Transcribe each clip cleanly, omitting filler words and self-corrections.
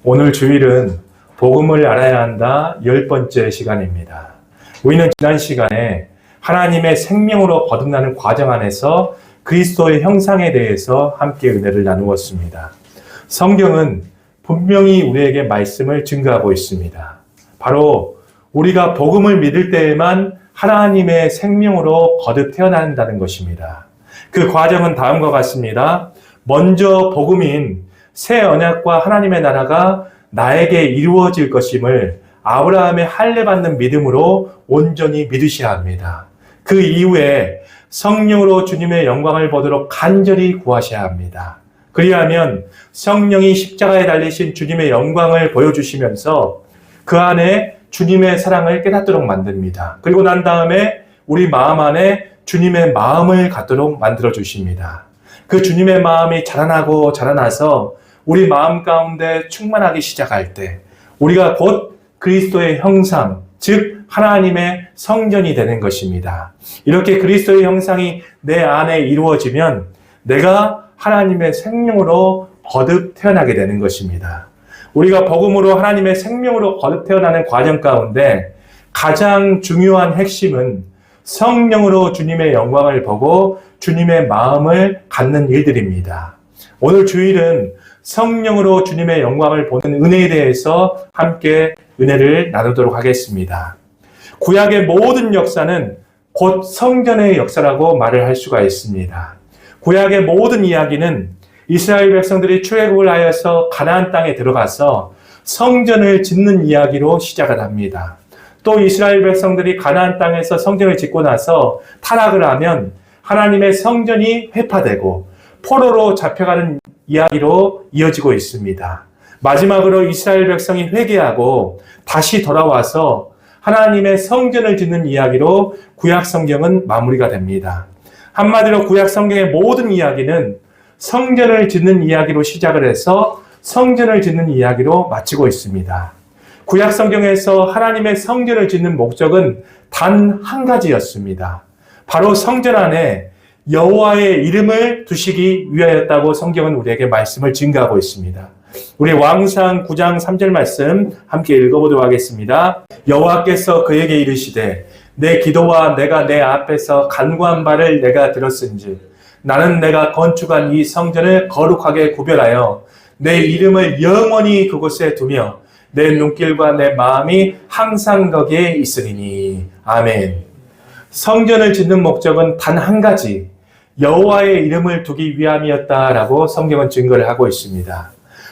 오늘 주일은 복음을 알아야 한다 10번째 시간입니다. 우리는 지난 시간에 하나님의 생명으로 거듭나는 과정 안에서 그리스도의 형상에 대해서 함께 은혜를 나누었습니다. 성경은 분명히 우리에게 말씀을 증거하고 있습니다. 바로 우리가 복음을 믿을 때에만 하나님의 생명으로 거듭 태어난다는 것입니다. 그 과정은 다음과 같습니다. 먼저 복음인 새 언약과 하나님의 나라가 나에게 이루어질 것임을 아브라함의 할례받는 믿음으로 온전히 믿으셔야 합니다. 그 이후에 성령으로 주님의 영광을 보도록 간절히 구하셔야 합니다. 그리하면 성령이 십자가에 달리신 주님의 영광을 보여주시면서 그 안에 주님의 사랑을 깨닫도록 만듭니다. 그리고 난 다음에 우리 마음 안에 주님의 마음을 갖도록 만들어 주십니다. 그 주님의 마음이 자라나고 자라나서 우리 마음 가운데 충만하기 시작할 때 우리가 곧 그리스도의 형상, 즉 하나님의 성전이 되는 것입니다. 이렇게 그리스도의 형상이 내 안에 이루어지면 내가 하나님의 생명으로 거듭 태어나게 되는 것입니다. 우리가 복음으로 하나님의 생명으로 거듭 태어나는 과정 가운데 가장 중요한 핵심은 성령으로 주님의 영광을 보고 주님의 마음을 갖는 일들입니다. 오늘 주일은 성령으로 주님의 영광을 보는 은혜에 대해서 함께 은혜를 나누도록 하겠습니다. 구약의 모든 역사는 곧 성전의 역사라고 말을 할 수가 있습니다. 구약의 모든 이야기는 이스라엘 백성들이 출애굽을 하여서 가나안 땅에 들어가서 성전을 짓는 이야기로 시작을 합니다. 또 이스라엘 백성들이 가나안 땅에서 성전을 짓고 나서 타락을 하면 하나님의 성전이 회파되고 포로로 잡혀가는 이야기로 이어지고 있습니다. 마지막으로 이스라엘 백성이 회개하고 다시 돌아와서 하나님의 성전을 짓는 이야기로 구약 성경은 마무리가 됩니다. 한마디로 구약 성경의 모든 이야기는 성전을 짓는 이야기로 시작을 해서 성전을 짓는 이야기로 마치고 있습니다. 구약 성경에서 하나님의 성전을 짓는 목적은 단 한 가지였습니다. 바로 성전 안에 여호와의 이름을 두시기 위하였다고 성경은 우리에게 말씀을 증거하고 있습니다. 우리 왕상 9장 3절 말씀 함께 읽어보도록 하겠습니다. 여호와께서 그에게 이르시되 내 기도와 내가 내 앞에서 간구한 바를 내가 들었은즉 나는 내가 건축한 이 성전을 거룩하게 구별하여 내 이름을 영원히 그곳에 두며 내 눈길과 내 마음이 항상 거기에 있으리니. 아멘. 성전을 짓는 목적은 단 한 가지, 여호와의 이름을 두기 위함이었다라고 성경은 증거를 하고 있습니다.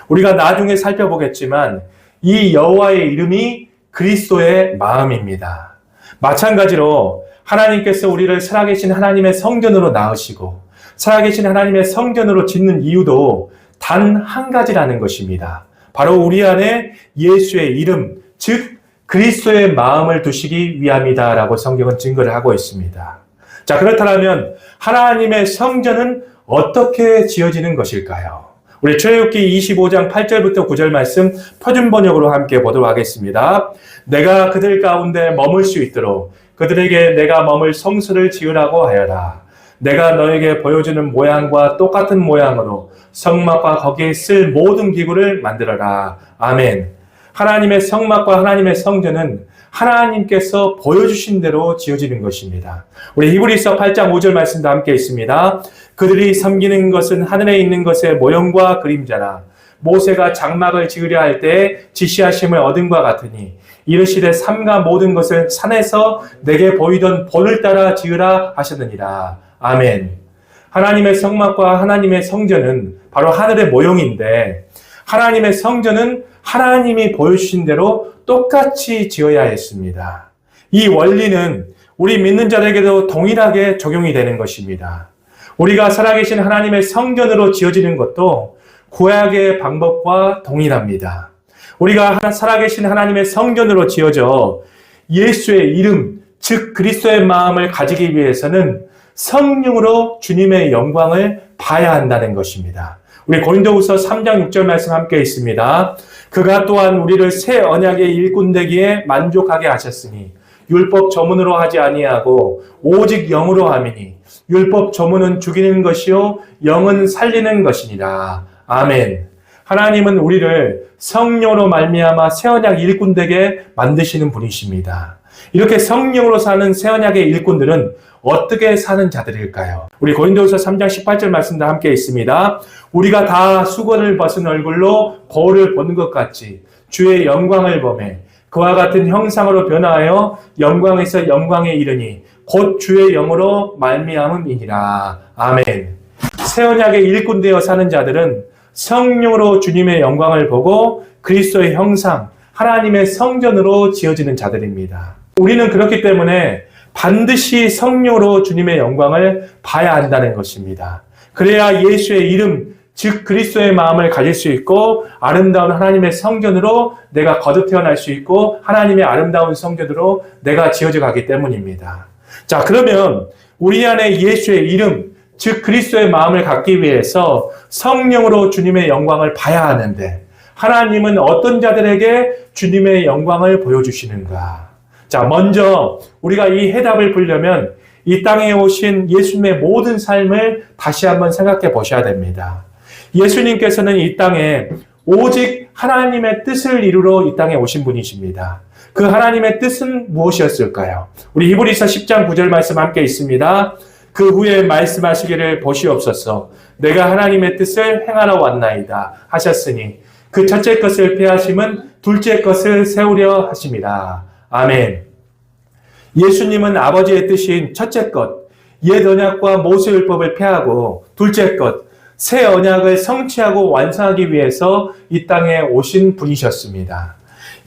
우리가 나중에 살펴보겠지만 이 여호와의 이름이 그리스도의 마음입니다. 마찬가지로 하나님께서 우리를 살아계신 하나님의 성전으로 낳으시고 살아계신 하나님의 성전으로 짓는 이유도 단 한 가지라는 것입니다. 바로 우리 안에 예수의 이름, 즉 그리스도의 마음을 두시기 위함이다라고 성경은 증거를 하고 있습니다. 자, 그렇다면 하나님의 성전은 어떻게 지어지는 것일까요? 우리 출애굽기 25장 8절부터 9절 말씀 표준 번역으로 함께 보도록 하겠습니다. 내가 그들 가운데 머물 수 있도록 그들에게 내가 머물 성소를 지으라고 하여라. 내가 너에게 보여주는 모양과 똑같은 모양으로 성막과 거기에 쓸 모든 기구를 만들어라. 아멘. 하나님의 성막과 하나님의 성전은 하나님께서 보여주신 대로 지어지는 것입니다. 우리 히브리서 8장 5절 말씀도 함께 있습니다. 그들이 섬기는 것은 하늘에 있는 것의 모형과 그림자라. 모세가 장막을 지으려 할 때 지시하심을 얻은과 같으니 이르시되 삼가 모든 것을 산에서 내게 보이던 본을 따라 지으라 하셨느니라. 아멘. 하나님의 성막과 하나님의 성전은 바로 하늘의 모형인데 하나님의 성전은 하나님이 보여주신 대로 똑같이 지어야 했습니다. 이 원리는 우리 믿는 자에게도 동일하게 적용이 되는 것입니다. 우리가 살아계신 하나님의 성전으로 지어지는 것도 구약의 방법과 동일합니다. 우리가 살아계신 하나님의 성전으로 지어져 예수의 이름, 즉 그리스도의 마음을 가지기 위해서는 성령으로 주님의 영광을 봐야 한다는 것입니다. 우리 고린도후서 3장 6절 말씀 함께 있습니다. 그가 또한 우리를 새 언약의 일꾼 되기에 만족하게 하셨으니 율법 조문으로 하지 아니하고 오직 영으로 함이니 율법 조문은 죽이는 것이요 영은 살리는 것이니라. 아멘. 하나님은 우리를 성령으로 말미암아 새 언약 일꾼 되게 만드시는 분이십니다. 이렇게 성령으로 사는 새 언약의 일꾼들은 어떻게 사는 자들일까요? 우리 고린도후서 3장 18절 말씀도 함께 있습니다. 우리가 다 수건을 벗은 얼굴로 거울을 보는 것 같이 주의 영광을 보매 그와 같은 형상으로 변화하여 영광에서 영광에 이르니 곧 주의 영으로 말미암음이니라. 아멘. 새 언약의 일꾼 되어 사는 자들은 성령으로 주님의 영광을 보고 그리스도의 형상, 하나님의 성전으로 지어지는 자들입니다. 우리는 그렇기 때문에 반드시 성령으로 주님의 영광을 봐야 한다는 것입니다. 그래야 예수의 이름, 즉 그리스도의 마음을 가질 수 있고 아름다운 하나님의 성전으로 내가 거듭 태어날 수 있고 하나님의 아름다운 성전으로 내가 지어져 가기 때문입니다. 자, 그러면 우리 안에 예수의 이름, 즉 그리스도의 마음을 갖기 위해서 성령으로 주님의 영광을 봐야 하는데 하나님은 어떤 자들에게 주님의 영광을 보여주시는가? 자, 먼저 우리가 이 해답을 보려면 이 땅에 오신 예수님의 모든 삶을 다시 한번 생각해 보셔야 됩니다. 예수님께서는 이 땅에 오직 하나님의 뜻을 이루러 이 땅에 오신 분이십니다. 그 하나님의 뜻은 무엇이었을까요? 우리 히브리서 10장 9절 말씀 함께 있습니다. 그 후에 말씀하시기를 보시옵소서 내가 하나님의 뜻을 행하러 왔나이다 하셨으니 그 첫째 것을 폐하심은 둘째 것을 세우려 하심이라. 아멘. 예수님은 아버지의 뜻인 첫째 것, 옛 언약과 모세율법을 폐하고 둘째 것, 새 언약을 성취하고 완성하기 위해서 이 땅에 오신 분이셨습니다.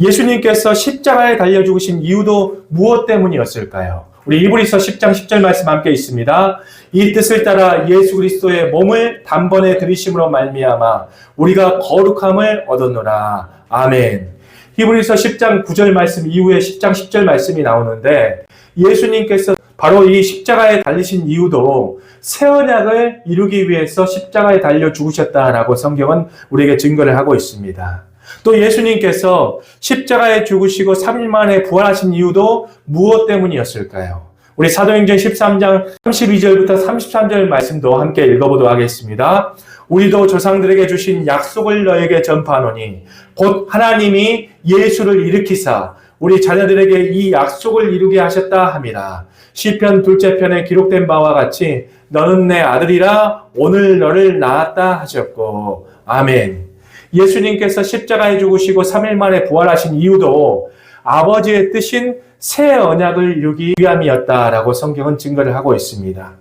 예수님께서 십자가에 달려 죽으신 이유도 무엇 때문이었을까요? 우리 히브리서 10장 10절 말씀 함께 있습니다. 이 뜻을 따라 예수 그리스도의 몸을 단번에 들이심으로 말미암아 우리가 거룩함을 얻었노라. 아멘. 히브리서 10장 9절 말씀 이후에 10장 10절 말씀이 나오는데 예수님께서 바로 이 십자가에 달리신 이유도 새 언약을 이루기 위해서 십자가에 달려 죽으셨다라고 성경은 우리에게 증거를 하고 있습니다. 또 예수님께서 십자가에 죽으시고 3일 만에 부활하신 이유도 무엇 때문이었을까요? 우리 사도행전 13장 32절부터 33절 말씀도 함께 읽어보도록 하겠습니다. 우리도 조상들에게 주신 약속을 너에게 전파하노니 곧 하나님이 예수를 일으키사 우리 자녀들에게 이 약속을 이루게 하셨다 함이라. 시편 둘째 편에 기록된 바와 같이 너는 내 아들이라 오늘 너를 낳았다 하셨고. 아멘. 예수님께서 십자가에 죽으시고 3일 만에 부활하신 이유도 아버지의 뜻인 새 언약을 이루기 위함이었다라고 성경은 증거를 하고 있습니다.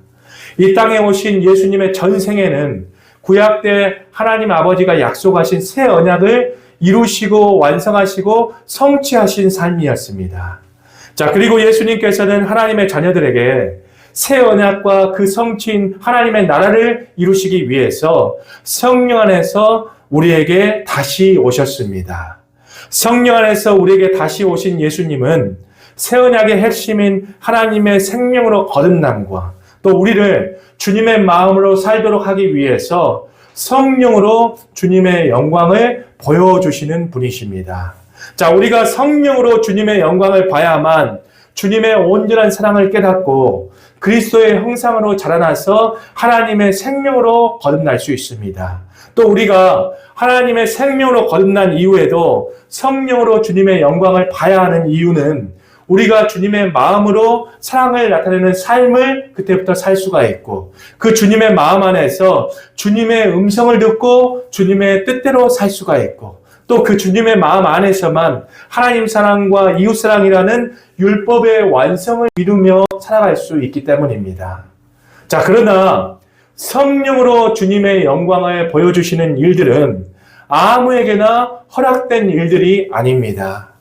이 땅에 오신 예수님의 전생에는 구약 때 하나님 아버지가 약속하신 새 언약을 이루시고 완성하시고 성취하신 삶이었습니다. 자, 그리고 예수님께서는 하나님의 자녀들에게 새 언약과 그 성취인 하나님의 나라를 이루시기 위해서 성령 안에서 우리에게 다시 오셨습니다. 성령 안에서 우리에게 다시 오신 예수님은 새 언약의 핵심인 하나님의 생명으로 거듭남과 또 우리를 주님의 마음으로 살도록 하기 위해서 성령으로 주님의 영광을 보여주시는 분이십니다. 자, 우리가 성령으로 주님의 영광을 봐야만 주님의 온전한 사랑을 깨닫고 그리스도의 형상으로 자라나서 하나님의 생명으로 거듭날 수 있습니다. 또 우리가 하나님의 생명으로 거듭난 이후에도 성령으로 주님의 영광을 봐야 하는 이유는 우리가 주님의 마음으로 사랑을 나타내는 삶을 그때부터 살 수가 있고 그 주님의 마음 안에서 주님의 음성을 듣고 주님의 뜻대로 살 수가 있고 또 그 주님의 마음 안에서만 하나님 사랑과 이웃 사랑이라는 율법의 완성을 이루며 살아갈 수 있기 때문입니다. 자, 그러나 성령으로 주님의 영광을 보여주시는 일들은 아무에게나 허락된 일들이 아닙니다.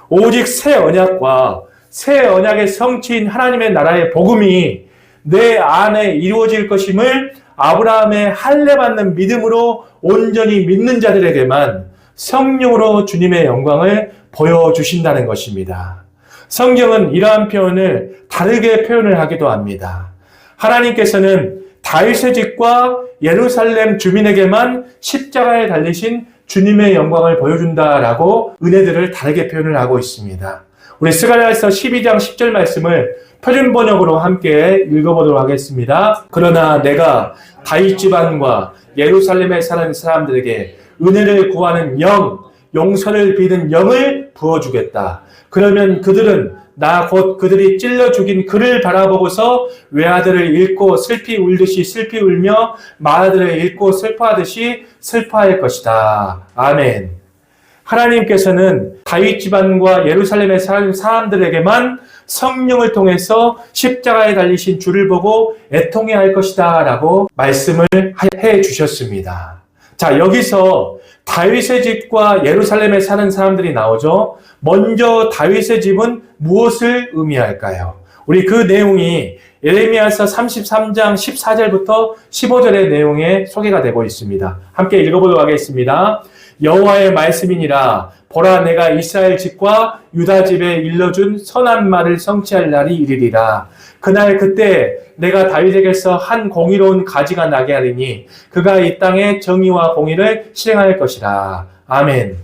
오직 새 언약과 새 언약의 성취인 하나님의 나라의 복음이 내 안에 이루어질 것임을 아브라함의 할례받는 믿음으로 온전히 믿는 자들에게만 성령으로 주님의 영광을 보여주신다는 것입니다. 성경은 이러한 표현을 다르게 표현을 하기도 합니다. 하나님께서는 다윗의 집과 예루살렘 주민에게만 십자가에 달리신 주님의 영광을 보여준다라고 은혜들을 다르게 표현을 하고 있습니다. 우리 스가랴서 12장 10절 말씀을 표준 번역으로 함께 읽어보도록 하겠습니다. 그러나 내가 다윗 집안과 예루살렘에 사는 사람들에게 은혜를 구하는 영, 용서를 비는 영을 부어주겠다. 그러면 그들은 나 곧 그들이 찔러 죽인 그를 바라보고서 외아들을 잃고 슬피 울듯이 슬피 울며 마아들을 잃고 슬퍼하듯이 슬퍼할 것이다. 아멘. 하나님께서는 다윗 집안과 예루살렘에 사는 사람들에게만 성령을 통해서 십자가에 달리신 주를 보고 애통해 할 것이다 라고 말씀을 해 주셨습니다. 자, 여기서 다윗의 집과 예루살렘에 사는 사람들이 나오죠. 먼저 다윗의 집은 무엇을 의미할까요? 우리 그 내용이 예레미야서 33장 14절부터 15절의 내용에 소개가 되고 있습니다. 함께 읽어보도록 하겠습니다. 여호와의 말씀이니라. 보라, 내가 이스라엘 집과 유다 집에 일러준 선한 말을 성취할 날이 이르리라. 그날 그때 내가 다윗에게서 한 공의로운 가지가 나게 하리니 그가 이 땅에 정의와 공의를 실행할 것이라. 아멘.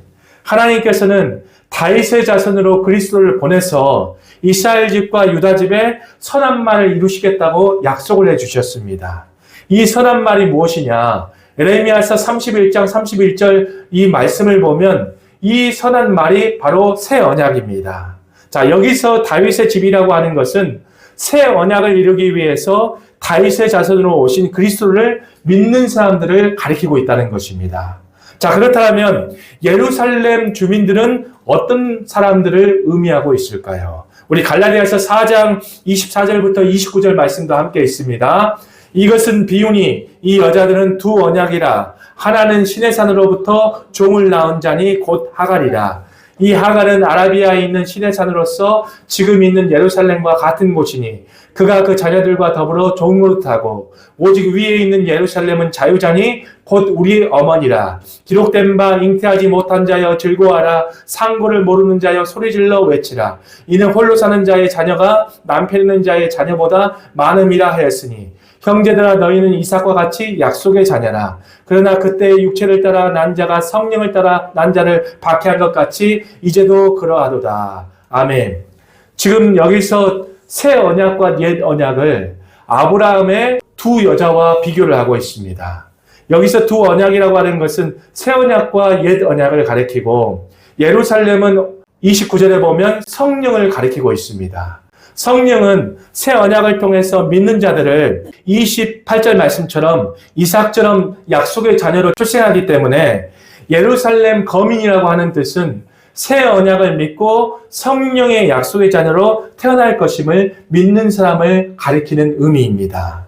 하나님께서는 다윗의 자손으로 그리스도를 보내서 이스라엘 집과 유다 집에 선한 말을 이루시겠다고 약속을 해주셨습니다. 이 선한 말이 무엇이냐? 예레미야서 31장 31절 이 말씀을 보면 이 선한 말이 바로 새 언약입니다. 자, 여기서 다윗의 집이라고 하는 것은 새 언약을 이루기 위해서 다윗의 자손으로 오신 그리스도를 믿는 사람들을 가리키고 있다는 것입니다. 자, 그렇다면 예루살렘 주민들은 어떤 사람들을 의미하고 있을까요? 우리 갈라디아서 4장 24절부터 29절 말씀도 함께 있습니다. 이것은 비유니 이 여자들은 두 언약이라. 하나는 신의 산으로부터 종을 낳은 자니 곧 하갈이라. 이 하갈은 아라비아에 있는 신의 산으로서 지금 있는 예루살렘과 같은 곳이니 그가 그 자녀들과 더불어 종노릇하고 오직 위에 있는 예루살렘은 자유자니 곧 우리 어머니라. 기록된 바 잉태하지 못한 자여 즐거워하라. 상고를 모르는 자여 소리질러 외치라. 이는 홀로 사는 자의 자녀가 남편 있는 자의 자녀보다 많음이라 하였으니 형제들아 너희는 이삭과 같이 약속의 자녀라. 그러나 그때 육체를 따라 난 자가 성령을 따라 난 자를 박해한 것 같이 이제도 그러하도다. 아멘. 지금 여기서 새 언약과 옛 언약을 아브라함의 두 여자와 비교를 하고 있습니다. 여기서 두 언약이라고 하는 것은 새 언약과 옛 언약을 가리키고 예루살렘은 29절에 보면 성령을 가리키고 있습니다. 성령은 새 언약을 통해서 믿는 자들을 28절 말씀처럼 이삭처럼 약속의 자녀로 출생하기 때문에 예루살렘 거민이라고 하는 뜻은 새 언약을 믿고 성령의 약속의 자녀로 태어날 것임을 믿는 사람을 가리키는 의미입니다.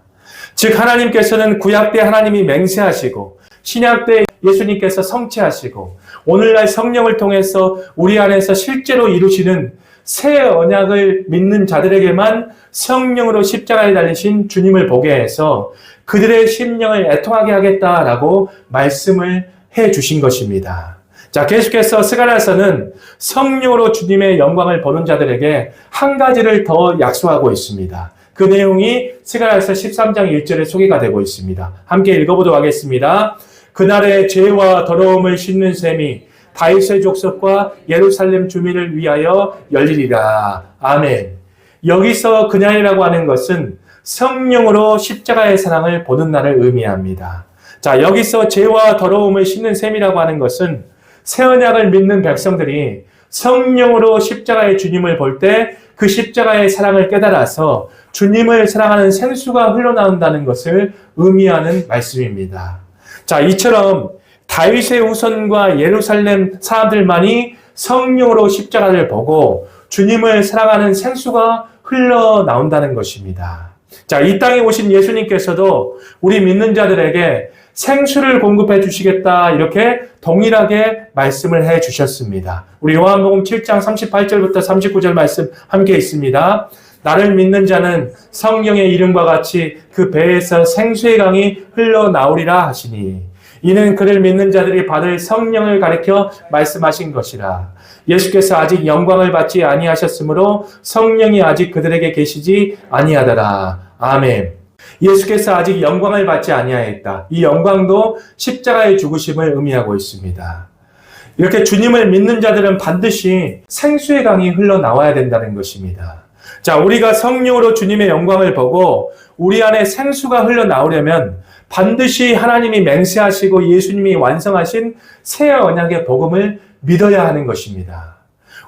즉 하나님께서는 구약 때 하나님이 맹세하시고 신약 때 예수님께서 성취하시고 오늘날 성령을 통해서 우리 안에서 실제로 이루시는 새 언약을 믿는 자들에게만 성령으로 십자가에 달리신 주님을 보게 해서 그들의 심령을 애통하게 하겠다라고 말씀을 해 주신 것입니다. 자, 계속해서 스가랴서는 성령으로 주님의 영광을 보는 자들에게 한 가지를 더 약속하고 있습니다. 그 내용이 스가랴서 13장 1절에 소개가 되고 있습니다. 함께 읽어보도록 하겠습니다. 그날의 죄와 더러움을 씻는 셈이 다윗의 족속과 예루살렘 주민을 위하여 열리리라. 아멘. 여기서 그날이라고 하는 것은 성령으로 십자가의 사랑을 보는 날을 의미합니다. 자, 여기서 죄와 더러움을 씻는 셈이라고 하는 것은 새 언약을 믿는 백성들이 성령으로 십자가의 주님을 볼 때 그 십자가의 사랑을 깨달아서 주님을 사랑하는 생수가 흘러나온다는 것을 의미하는 말씀입니다. 자, 이처럼 다윗의 후손과 예루살렘 사람들만이 성령으로 십자가를 보고 주님을 사랑하는 생수가 흘러나온다는 것입니다. 자, 이 땅에 오신 예수님께서도 우리 믿는 자들에게 생수를 공급해 주시겠다 이렇게 동일하게 말씀을 해 주셨습니다. 우리 요한복음 7장 38절부터 39절 말씀 함께 있습니다. 나를 믿는 자는 성령의 이름과 같이 그 배에서 생수의 강이 흘러나오리라 하시니 이는 그를 믿는 자들이 받을 성령을 가리켜 말씀하신 것이라. 예수께서 아직 영광을 받지 아니하셨으므로 성령이 아직 그들에게 계시지 아니하더라. 아멘. 예수께서 아직 영광을 받지 아니하였다. 이 영광도 십자가의 죽으심을 의미하고 있습니다. 이렇게 주님을 믿는 자들은 반드시 생수의 강이 흘러나와야 된다는 것입니다. 자, 우리가 성령으로 주님의 영광을 보고 우리 안에 생수가 흘러나오려면 반드시 하나님이 맹세하시고 예수님이 완성하신 새 언약의 복음을 믿어야 하는 것입니다.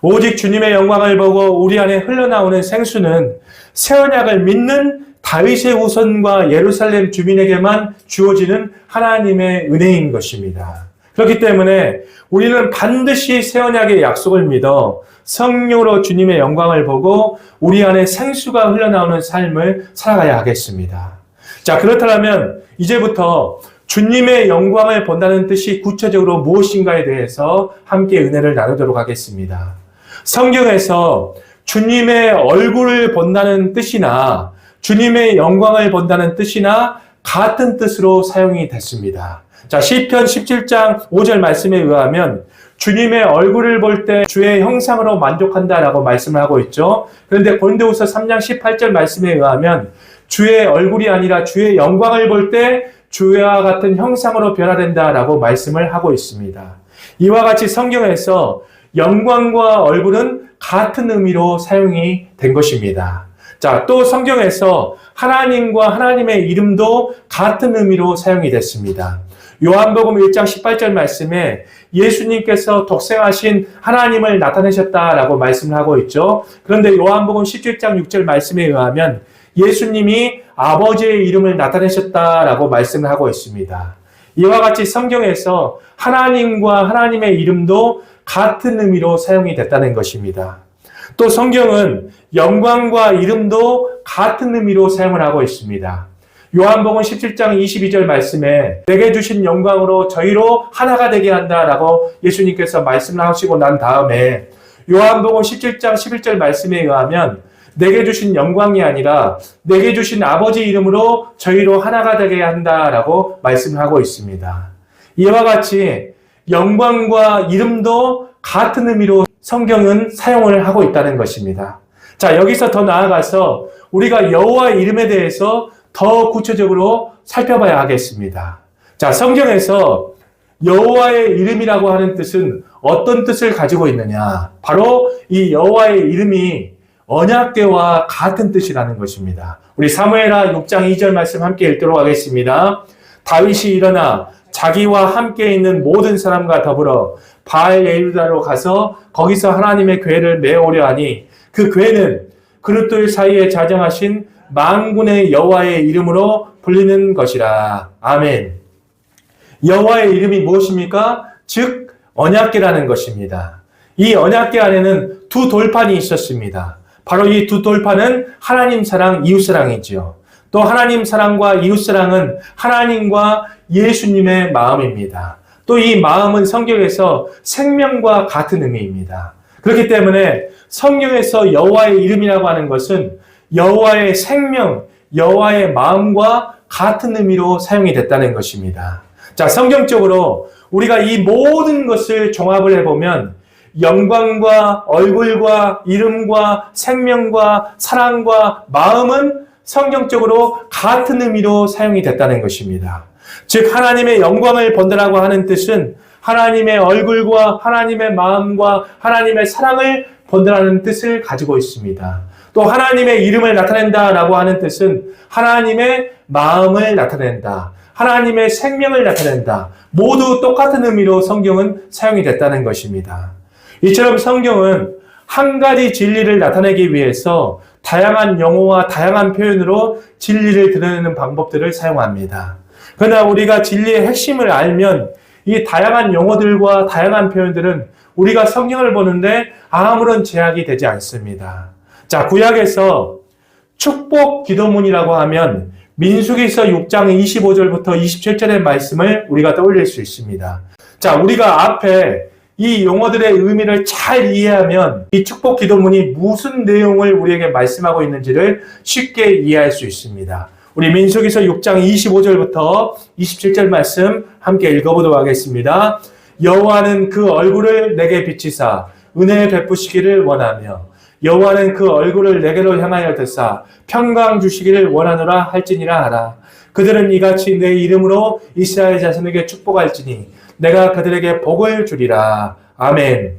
오직 주님의 영광을 보고 우리 안에 흘러나오는 생수는 새 언약을 믿는 다윗의 후손과 예루살렘 주민에게만 주어지는 하나님의 은혜인 것입니다. 그렇기 때문에 우리는 반드시 새 언약의 약속을 믿어 성령으로 주님의 영광을 보고 우리 안에 생수가 흘러나오는 삶을 살아가야 하겠습니다. 자, 그렇다면 이제부터 주님의 영광을 본다는 뜻이 구체적으로 무엇인가에 대해서 함께 은혜를 나누도록 하겠습니다. 성경에서 주님의 얼굴을 본다는 뜻이나 주님의 영광을 본다는 뜻이나 같은 뜻으로 사용이 됐습니다. 자, 시편 17장 5절 말씀에 의하면 주님의 얼굴을 볼 때 주의 형상으로 만족한다라고 말씀을 하고 있죠. 그런데 고린도후서 3장 18절 말씀에 의하면 주의 얼굴이 아니라 주의 영광을 볼 때 주와 같은 형상으로 변화된다라고 말씀을 하고 있습니다. 이와 같이 성경에서 영광과 얼굴은 같은 의미로 사용이 된 것입니다. 자, 또 성경에서 하나님과 하나님의 이름도 같은 의미로 사용이 됐습니다. 요한복음 1장 18절 말씀에 예수님께서 독생하신 하나님을 나타내셨다라고 말씀을 하고 있죠. 그런데 요한복음 17장 6절 말씀에 의하면 예수님이 아버지의 이름을 나타내셨다라고 말씀을 하고 있습니다. 이와 같이 성경에서 하나님과 하나님의 이름도 같은 의미로 사용이 됐다는 것입니다. 또 성경은 영광과 이름도 같은 의미로 사용을 하고 있습니다. 요한복음 17장 22절 말씀에 내게 주신 영광으로 저희로 하나가 되게 한다라고 예수님께서 말씀을 하시고 난 다음에 요한복음 17장 11절 말씀에 의하면 내게 주신 영광이 아니라 내게 주신 아버지 이름으로 저희로 하나가 되게 한다라고 말씀을 하고 있습니다. 이와 같이 영광과 이름도 같은 의미로 성경은 사용을 하고 있다는 것입니다. 자, 여기서 더 나아가서 우리가 여호와의 이름에 대해서 더 구체적으로 살펴봐야 하겠습니다. 자, 성경에서 여호와의 이름이라고 하는 뜻은 어떤 뜻을 가지고 있느냐? 바로 이 여호와의 이름이 언약궤와 같은 뜻이라는 것입니다. 우리 사무엘하 6장 2절 말씀 함께 읽도록 하겠습니다. 다윗이 일어나 자기와 함께 있는 모든 사람과 더불어 바알 예후다로 가서 거기서 하나님의 궤를 메어오려 하니 그 궤는 그릇들 사이에 자정하신 만군의 여호와의 이름으로 불리는 것이라. 아멘. 여호와의 이름이 무엇입니까? 즉 언약궤라는 것입니다. 이 언약궤 안에는 두 돌판이 있었습니다. 바로 이 두 돌판은 하나님 사랑, 이웃 사랑이지요. 또 하나님 사랑과 이웃 사랑은 하나님과 예수님의 마음입니다. 또 이 마음은 성경에서 생명과 같은 의미입니다. 그렇기 때문에 성경에서 여호와의 이름이라고 하는 것은 여호와의 생명, 여호와의 마음과 같은 의미로 사용이 됐다는 것입니다. 자, 성경적으로 우리가 이 모든 것을 종합을 해보면 영광과 얼굴과 이름과 생명과 사랑과 마음은 성경적으로 같은 의미로 사용이 됐다는 것입니다. 즉 하나님의 영광을 본다라고 하는 뜻은 하나님의 얼굴과 하나님의 마음과 하나님의 사랑을 본다라는 뜻을 가지고 있습니다. 또 하나님의 이름을 나타낸다라고 하는 뜻은 하나님의 마음을 나타낸다. 하나님의 생명을 나타낸다. 모두 똑같은 의미로 성경은 사용이 됐다는 것입니다. 이처럼 성경은 한 가지 진리를 나타내기 위해서 다양한 용어와 다양한 표현으로 진리를 드러내는 방법들을 사용합니다. 그러나 우리가 진리의 핵심을 알면 이 다양한 용어들과 다양한 표현들은 우리가 성경을 보는데 아무런 제약이 되지 않습니다. 자, 구약에서 축복 기도문이라고 하면 민수기서 6장 25절부터 27절의 말씀을 우리가 떠올릴 수 있습니다. 자, 우리가 앞에 이 용어들의 의미를 잘 이해하면 이 축복 기도문이 무슨 내용을 우리에게 말씀하고 있는지를 쉽게 이해할 수 있습니다. 우리 민수기서 6장 25절부터 27절 말씀 함께 읽어보도록 하겠습니다. 여호와는 그 얼굴을 내게 비치사 은혜 베푸시기를 원하며 여호와는 그 얼굴을 내게로 향하여 드사 평강 주시기를 원하노라 할지니라 하라. 그들은 이같이 내 이름으로 이스라엘 자손에게 축복할지니 내가 그들에게 복을 주리라. 아멘.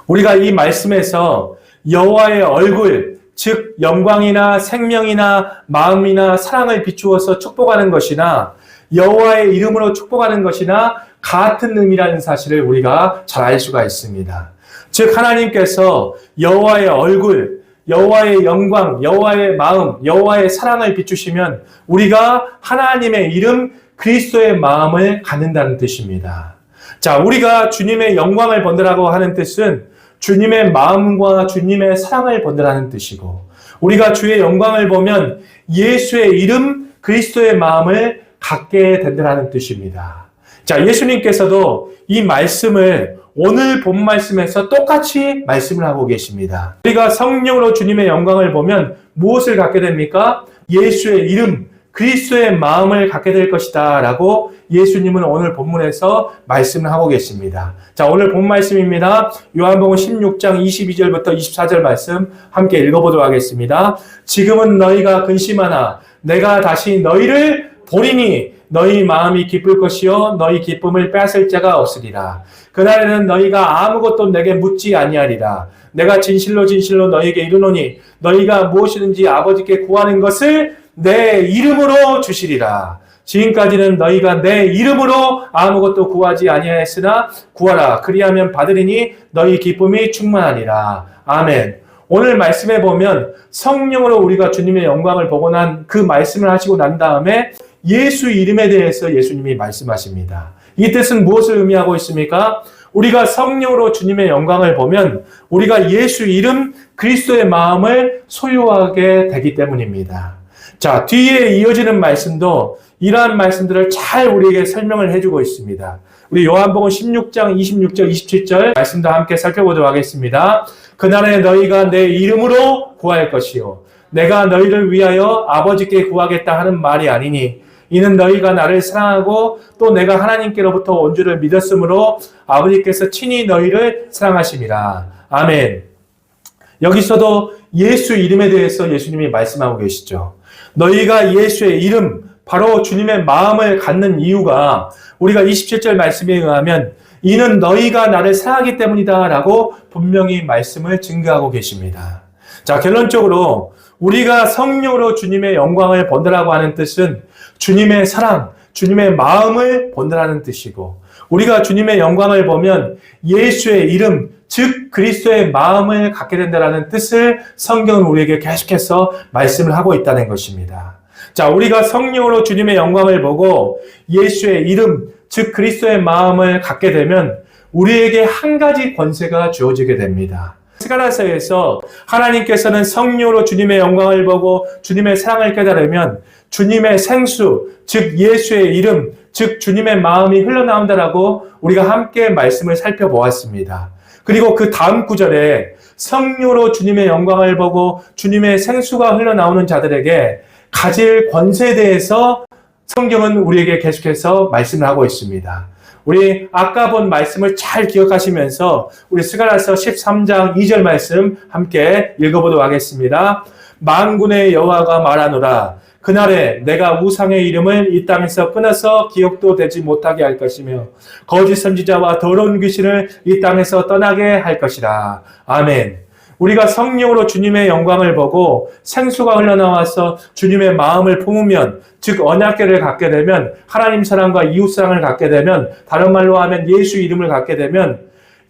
우리가 이 말씀에서 여호와의 얼굴, 즉 영광이나 생명이나 마음이나 사랑을 비추어서 축복하는 것이나 여호와의 이름으로 축복하는 것이나 같은 의미라는 사실을 우리가 잘 알 수가 있습니다. 즉 하나님께서 여호와의 얼굴, 여호와의 영광, 여호와의 마음, 여호와의 사랑을 비추시면 우리가 하나님의 이름 그리스도의 마음을 갖는다는 뜻입니다. 자, 우리가 주님의 영광을 본다라고 하는 뜻은 주님의 마음과 주님의 사랑을 본다라는 뜻이고, 우리가 주의 영광을 보면 예수의 이름 그리스도의 마음을 갖게 된다는 뜻입니다. 자, 예수님께서도 이 말씀을 오늘 본 말씀에서 똑같이 말씀을 하고 계십니다. 우리가 성령으로 주님의 영광을 보면 무엇을 갖게 됩니까? 예수의 이름, 그리스도의 마음을 갖게 될 것이다 라고 예수님은 오늘 본문에서 말씀을 하고 계십니다. 자, 오늘 본 말씀입니다. 요한복음 16장 22절부터 24절 말씀 함께 읽어보도록 하겠습니다. 지금은 너희가 근심하나 내가 다시 너희를 보리니 너희 마음이 기쁠 것이요 너희 기쁨을 빼앗을 자가 없으리라. 그날에는 너희가 아무것도 내게 묻지 아니하리라. 내가 진실로 진실로 너희에게 이르노니 너희가 무엇이든지 아버지께 구하는 것을 내 이름으로 주시리라. 지금까지는 너희가 내 이름으로 아무것도 구하지 아니하였으나 구하라. 그리하면 받으리니 너희 기쁨이 충만하리라. 아멘. 오늘 말씀에 보면 성령으로 우리가 주님의 영광을 보고 난 그 말씀을 하시고 난 다음에 예수 이름에 대해서 예수님이 말씀하십니다. 이 뜻은 무엇을 의미하고 있습니까? 우리가 성령으로 주님의 영광을 보면 우리가 예수 이름 그리스도의 마음을 소유하게 되기 때문입니다. 자, 뒤에 이어지는 말씀도 이러한 말씀들을 잘 우리에게 설명을 해주고 있습니다. 우리 요한복음 16장 26절 27절 말씀도 함께 살펴보도록 하겠습니다. 그날에 너희가 내 이름으로 구할 것이요 내가 너희를 위하여 아버지께 구하겠다 하는 말이 아니니 이는 너희가 나를 사랑하고 또 내가 하나님께로부터 온 줄을 믿었으므로 아버지께서 친히 너희를 사랑하심이라. 아멘. 여기서도 예수 이름에 대해서 예수님이 말씀하고 계시죠. 너희가 예수의 이름, 바로 주님의 마음을 갖는 이유가 우리가 27절 말씀에 의하면 이는 너희가 나를 사랑하기 때문이다 라고 분명히 말씀을 증거하고 계십니다. 자, 결론적으로 우리가 성령으로 주님의 영광을 본다라고 하는 뜻은 주님의 사랑, 주님의 마음을 본다라는 뜻이고, 우리가 주님의 영광을 보면 예수의 이름, 즉 그리스도의 마음을 갖게 된다라는 뜻을 성경은 우리에게 계속해서 말씀을 하고 있다는 것입니다. 자, 우리가 성령으로 주님의 영광을 보고 예수의 이름, 즉 그리스도의 마음을 갖게 되면 우리에게 한 가지 권세가 주어지게 됩니다. 스가랴서에서 하나님께서는 성령으로 주님의 영광을 보고 주님의 사랑을 깨달으면 주님의 생수, 즉 예수의 이름, 즉 주님의 마음이 흘러나온다라고 우리가 함께 말씀을 살펴보았습니다. 그리고 그 다음 구절에 성령으로 주님의 영광을 보고 주님의 생수가 흘러나오는 자들에게 가질 권세에 대해서 성경은 우리에게 계속해서 말씀을 하고 있습니다. 우리 아까 본 말씀을 잘 기억하시면서 우리 스가랴서 13장 2절 말씀 함께 읽어보도록 하겠습니다. 만군의 여호와가 말하노라. 그날에 내가 우상의 이름을 이 땅에서 끊어서 기억도 되지 못하게 할 것이며 거짓 선지자와 더러운 귀신을 이 땅에서 떠나게 할 것이라. 아멘. 우리가 성령으로 주님의 영광을 보고 생수가 흘러나와서 주님의 마음을 품으면, 즉 언약궤를 갖게 되면, 하나님 사랑과 이웃 사랑을 갖게 되면, 다른 말로 하면 예수 이름을 갖게 되면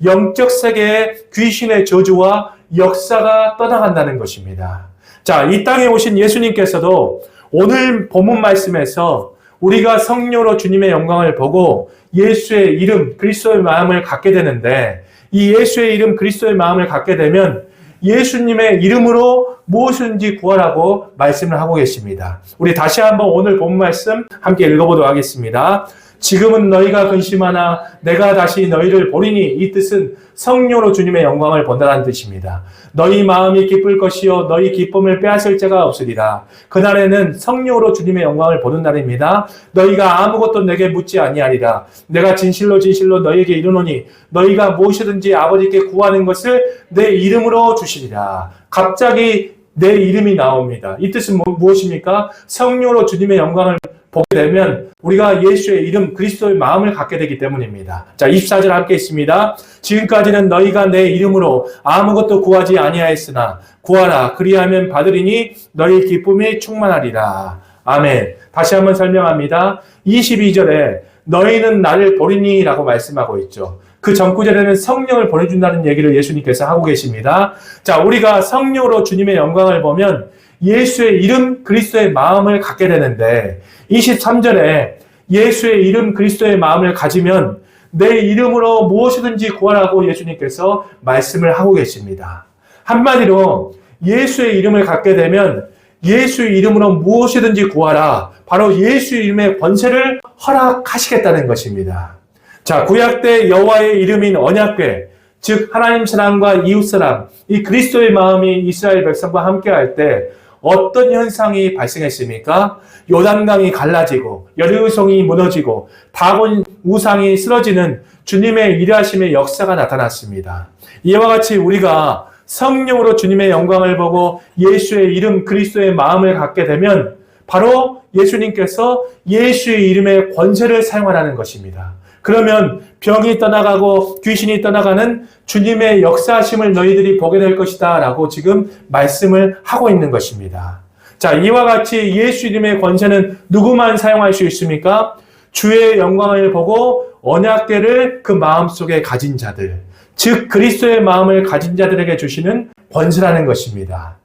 영적 세계의 귀신의 저주와 역사가 떠나간다는 것입니다. 자, 이 땅에 오신 예수님께서도 오늘 본문 말씀에서 우리가 성령으로 주님의 영광을 보고 예수의 이름, 그리스도의 마음을 갖게 되는데, 이 예수의 이름, 그리스도의 마음을 갖게 되면 예수님의 이름으로 무엇인지 구하라고 말씀을 하고 계십니다. 우리 다시 한번 오늘 본 말씀 함께 읽어보도록 하겠습니다. 지금은 너희가 근심하나 내가 다시 너희를 보리니, 이 뜻은 성령으로 주님의 영광을 본다는 뜻입니다. 너희 마음이 기쁠 것이요 너희 기쁨을 빼앗을 자가 없으리라. 그날에는 성령으로 주님의 영광을 보는 날입니다. 너희가 아무것도 내게 묻지 아니하리라. 내가 진실로 진실로 너희에게 이르노니 너희가 무엇이든지 아버지께 구하는 것을 내 이름으로 주시리라. 갑자기 내 이름이 나옵니다. 이 뜻은 무엇입니까? 성령으로 주님의 영광을 보게 되면 우리가 예수의 이름, 그리스도의 마음을 갖게 되기 때문입니다. 자, 24절 함께 있습니다. 지금까지는 너희가 내 이름으로 아무것도 구하지 아니하였으나 구하라. 그리하면 받으리니 너희 기쁨이 충만하리라. 아멘. 다시 한번 설명합니다. 22절에 너희는 나를 보리니 라고 말씀하고 있죠. 그 전구절에는 성령을 보내준다는 얘기를 예수님께서 하고 계십니다. 자, 우리가 성령으로 주님의 영광을 보면 예수의 이름, 그리스도의 마음을 갖게 되는데 23절에 예수의 이름, 그리스도의 마음을 가지면 내 이름으로 무엇이든지 구하라고 예수님께서 말씀을 하고 계십니다. 한마디로 예수의 이름을 갖게 되면 예수의 이름으로 무엇이든지 구하라. 바로 예수의 이름의 권세를 허락하시겠다는 것입니다. 자, 구약 때 여호와의 이름인 언약궤, 즉 하나님 사랑과 이웃 사랑, 이 그리스도의 마음이 이스라엘 백성과 함께할 때 어떤 현상이 발생했습니까? 요단강이 갈라지고 여리고성이 무너지고 다곤 우상이 쓰러지는 주님의 일하심의 역사가 나타났습니다. 이와 같이 우리가 성령으로 주님의 영광을 보고 예수의 이름, 그리스도의 마음을 갖게 되면 바로 예수님께서 예수의 이름의 권세를 사용하라는 것입니다. 그러면 병이 떠나가고 귀신이 떠나가는 주님의 역사하심을 너희들이 보게 될 것이다 라고 지금 말씀을 하고 있는 것입니다. 자, 이와 같이 예수 이름의 권세는 누구만 사용할 수 있습니까? 주의 영광을 보고 언약궤를 그 마음속에 가진 자들, 즉 그리스도의 마음을 가진 자들에게 주시는 권세라는 것입니다.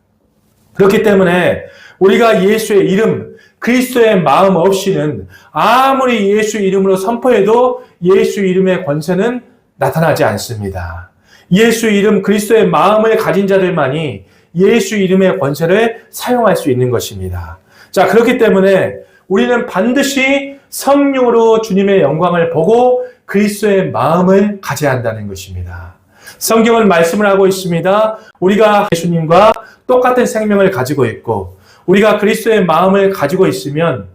그렇기 때문에 우리가 예수의 이름, 그리스도의 마음 없이는 아무리 예수 이름으로 선포해도 예수 이름의 권세는 나타나지 않습니다. 예수 이름, 그리스도의 마음을 가진 자들만이 예수 이름의 권세를 사용할 수 있는 것입니다. 자, 그렇기 때문에 우리는 반드시 성령으로 주님의 영광을 보고 그리스도의 마음을 가져야 한다는 것입니다. 성경은 말씀을 하고 있습니다. 우리가 예수님과 똑같은 생명을 가지고 있고 우리가 그리스도의 마음을 가지고 있으면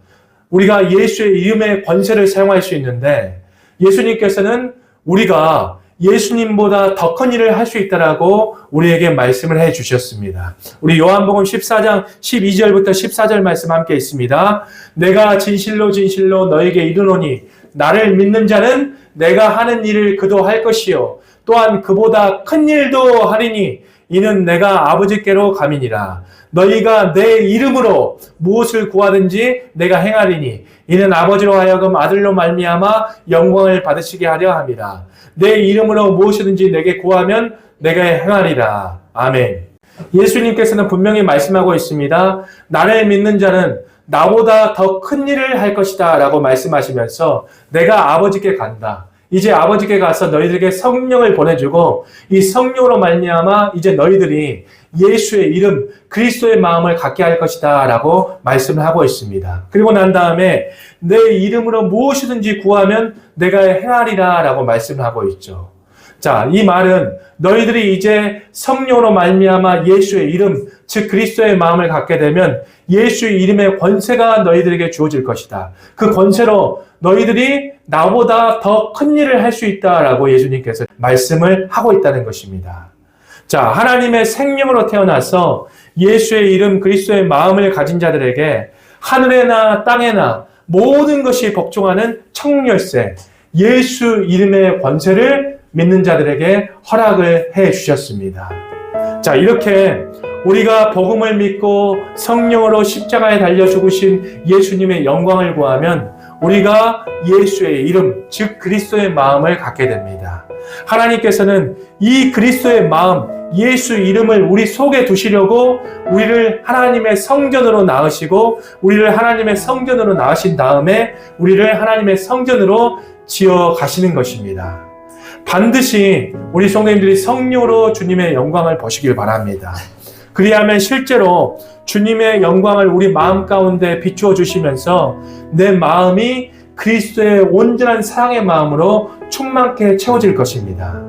우리가 예수의 이름의 권세를 사용할 수 있는데 예수님께서는 우리가 예수님보다 더 큰 일을 할 수 있다라고 우리에게 말씀을 해 주셨습니다. 우리 요한복음 14장 12절부터 14절 말씀 함께 있습니다. 내가 진실로 진실로 너에게 이르노니 나를 믿는 자는 내가 하는 일을 그도 할 것이요 또한 그보다 큰 일도 하리니 이는 내가 아버지께로 감이니라. 너희가 내 이름으로 무엇을 구하든지 내가 행하리니 이는 아버지로 하여금 아들로 말미암아 영광을 받으시게 하려 함이라. 내 이름으로 무엇이든지 내게 구하면 내가 행하리라. 아멘. 예수님께서는 분명히 말씀하고 있습니다. 나를 믿는 자는 나보다 더 큰 일을 할 것이다 라고 말씀하시면서 내가 아버지께 간다. 이제 아버지께 가서 너희들에게 성령을 보내주고 이 성령으로 말미암아 이제 너희들이 예수의 이름, 그리스도의 마음을 갖게 할 것이다 라고 말씀을 하고 있습니다. 그리고 난 다음에 내 이름으로 무엇이든지 구하면 내가 행하리라 라고 말씀을 하고 있죠. 자, 이 말은 너희들이 이제 성령으로 말미암아 예수의 이름, 즉 그리스도의 마음을 갖게 되면 예수의 이름의 권세가 너희들에게 주어질 것이다. 그 권세로 너희들이 나보다 더 큰 일을 할 수 있다라고 예수님께서 말씀을 하고 있다는 것입니다. 자, 하나님의 생명으로 태어나서 예수의 이름, 그리스도의 마음을 가진 자들에게 하늘에나 땅에나 모든 것이 복종하는 청열세, 예수 이름의 권세를 믿는 자들에게 허락을 해 주셨습니다. 자, 이렇게 우리가 복음을 믿고 성령으로 십자가에 달려 죽으신 예수님의 영광을 구하면 우리가 예수의 이름, 즉 그리스도의 마음을 갖게 됩니다. 하나님께서는 이 그리스도의 마음, 예수 이름을 우리 속에 두시려고 우리를 하나님의 성전으로 낳으시고 우리를 하나님의 성전으로 낳으신 다음에 우리를 하나님의 성전으로 지어 가시는 것입니다. 반드시 우리 성도님들이 성령으로 주님의 영광을 보시길 바랍니다. 그리하면 실제로 주님의 영광을 우리 마음 가운데 비추어 주시면서 내 마음이 그리스도의 온전한 사랑의 마음으로 충만케 채워질 것입니다.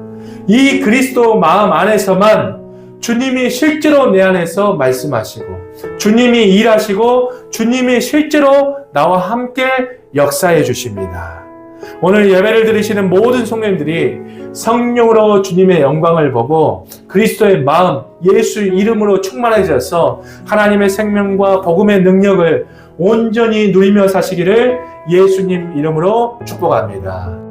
이 그리스도 마음 안에서만 주님이 실제로 내 안에서 말씀하시고 주님이 일하시고 주님이 실제로 나와 함께 역사해 주십니다. 오늘 예배를 들으시는 모든 성도님들이 성령으로 주님의 영광을 보고 그리스도의 마음, 예수 이름으로 충만해져서 하나님의 생명과 복음의 능력을 온전히 누리며 사시기를 예수님 이름으로 축복합니다.